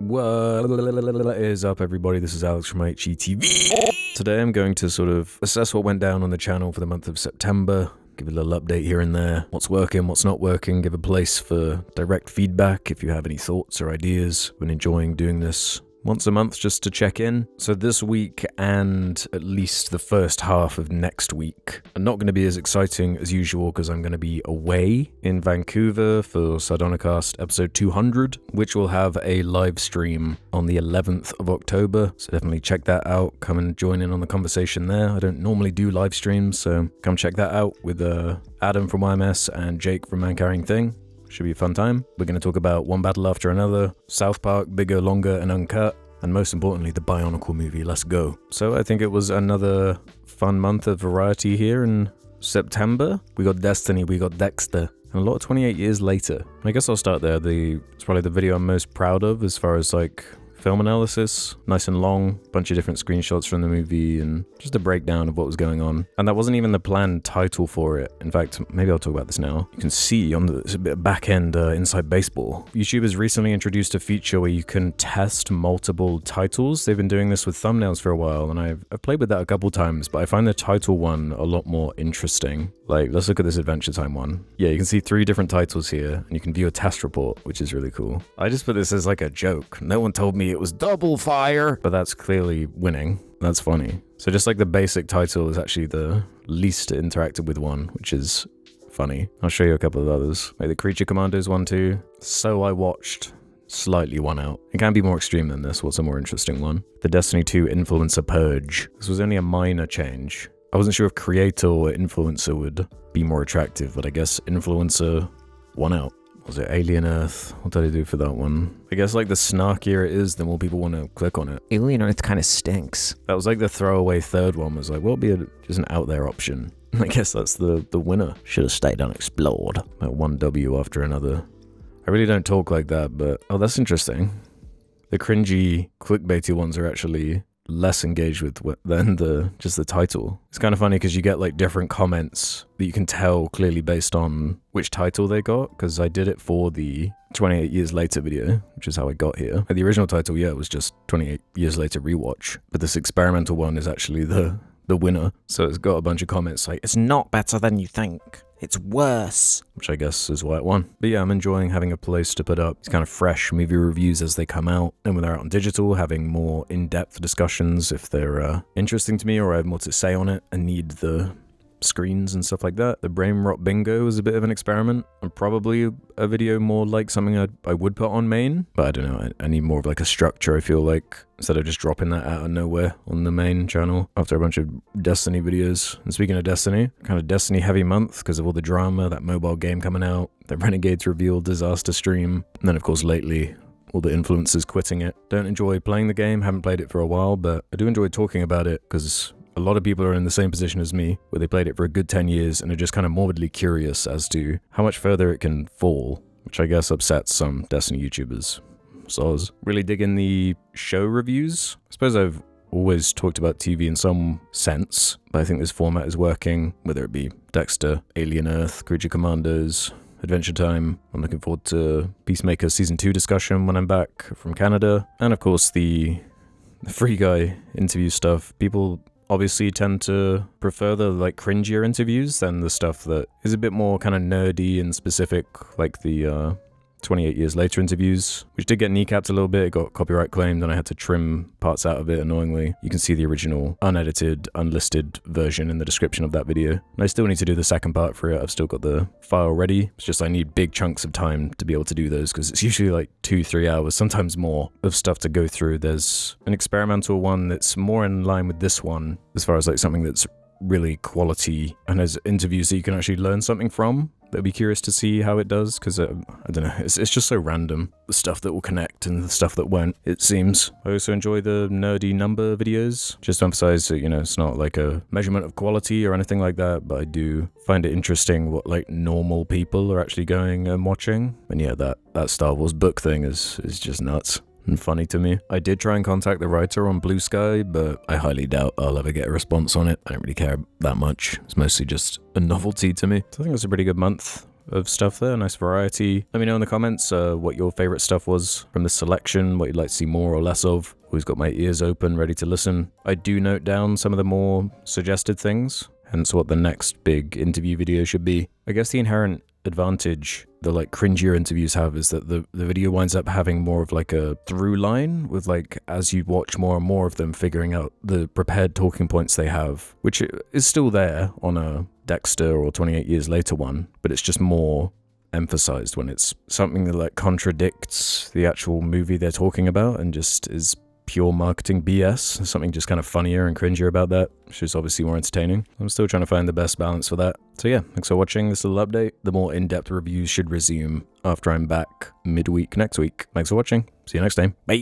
What is up, everybody? This is Alex from IHE TV. Today I'm going to sort of assess what went down on the channel for the month of September, give a little update here and there, what's working, what's not working, give a place for direct feedback if you have any thoughts or ideas. I've been enjoying doing this once a month just to check in. So this week and at least the first half of next week are not going to be as exciting as usual because I'm going to be away in Vancouver for Sardonicast episode 200, which will have a live stream on the 11th of October. So definitely check that out. Come and join in on the conversation there. I don't normally do live streams, so come check that out with Adam from YMS and Jake from Man Carrying Thing. Should be a fun time. We're going to talk about one battle after another, South Park, bigger, longer, and uncut, and most importantly, the Bionicle movie. Let's go. So I think it was another fun month of variety here in September. We got Destiny, we got Dexter, and a lot of 28 years later. I guess I'll start there. It's probably the video I'm most proud of as far as like film analysis, nice and long, bunch of different screenshots from the movie and just a breakdown of what was going on. And that wasn't even the planned title for it. In fact, maybe I'll talk about this now. You can see on there's a bit of back end inside baseball. YouTube has recently introduced a feature where you can test multiple titles. They've been doing this with thumbnails for a while, and I've played with that a couple times, but I find the title one a lot more interesting. Like, let's look at this Adventure Time one. Yeah, you can see 3 different titles here, and you can view a test report, which is really cool. I just put this as like a joke. No one told me it was double fire, but that's clearly winning. That's funny. So just like the basic title is actually the least interacted with one, which is funny. I'll show you a couple of others. Like the Creature Commandos one too. So I watched. Slightly one out. It can be more extreme than this. What's a more interesting one? The Destiny 2 Influencer Purge. This was only a minor change. I wasn't sure if creator or influencer would be more attractive, but I guess influencer won out. Was it Alien Earth? What did I do for that one? I guess like the snarkier it is, the more people want to click on it. Alien Earth kind of stinks. That was like the throwaway third one was like, well, just an out there option. I guess that's the winner. Should have stayed unexplored. Like one W after another. I really don't talk like that, but oh, that's interesting. The cringy, clickbaity ones are actually less engaged with than just the title. It's kind of funny because you get like different comments that you can tell clearly based on which title they got, because I did it for the 28 years later video, which is how I got here. The original title, yeah, was just 28 years later rewatch, but this experimental one is actually the winner. So it's got a bunch of comments like, it's not better than you think. It's worse. Which I guess is why it won. But yeah, I'm enjoying having a place to put up these kind of fresh movie reviews as they come out. And when they're out on digital, having more in-depth discussions if they're interesting to me or I have more to say on it and need the screens and stuff like that. The Brain Rot Bingo was a bit of an experiment and probably a video more like something I would put on main. But I don't know, I need more of like a structure, I feel like, instead of just dropping that out of nowhere on the main channel after a bunch of Destiny videos. And speaking of Destiny, kind of Destiny heavy month because of all the drama, that mobile game coming out, the Renegades reveal, disaster stream, and then of course lately, all the influencers quitting it. Don't enjoy playing the game, haven't played it for a while, but I do enjoy talking about it because a lot of people are in the same position as me, where they played it for a good 10 years and are just kind of morbidly curious as to how much further it can fall, which I guess upsets some Destiny YouTubers. So I was really digging the show reviews. I suppose I've always talked about TV in some sense, but I think this format is working, whether it be Dexter, Alien Earth, Creature Commandos, Adventure Time. I'm looking forward to Peacemaker Season 2 discussion when I'm back from Canada. And of course the Free Guy interview stuff. People obviously tend to prefer the like cringier interviews than the stuff that is a bit more kind of nerdy and specific, like the 28 years later interviews, which did get kneecapped a little bit. It got copyright claimed and I had to trim parts out of it annoyingly. You can see the original unedited, unlisted version in the description of that video. And I still need to do the second part for it. I've still got the file ready. It's just I need big chunks of time to be able to do those because it's usually like 2-3 hours, sometimes more, of stuff to go through. There's an experimental one that's more in line with this one as far as like something that's really quality and has interviews that you can actually learn something from. I'd be curious to see how it does because I don't know, it's just so random, the stuff that will connect and the stuff that won't, it seems. I also enjoy the nerdy number videos, just to emphasize that, you know, it's not like a measurement of quality or anything like that, but I do find it interesting what like normal people are actually going and watching. And yeah, that Star Wars book thing is just nuts and funny to me. I did try and contact the writer on Blue Sky, but I highly doubt I'll ever get a response on it. I don't really care that much. It's mostly just a novelty to me. So I think it's a pretty good month. of stuff there, nice variety. Let me know in the comments what your favorite stuff was from this selection, what you'd like to see more or less of. Always got my ears open, ready to listen. I do note down some of the more suggested things, hence what the next big interview video should be. I guess the inherent advantage the like cringier interviews have is that the video winds up having more of like a through line with like, as you watch more and more of them, figuring out the prepared talking points they have, which is still there on a Dexter or 28 Years Later one, but it's just more emphasized when it's something that like contradicts the actual movie they're talking about and just is pure marketing BS, something just kind of funnier and cringier about that, which is obviously more entertaining. I'm still trying to find the best balance for that. So yeah, thanks for watching this little update. The more in-depth reviews should resume after I'm back midweek next week. Thanks for watching. See you next time. Bye!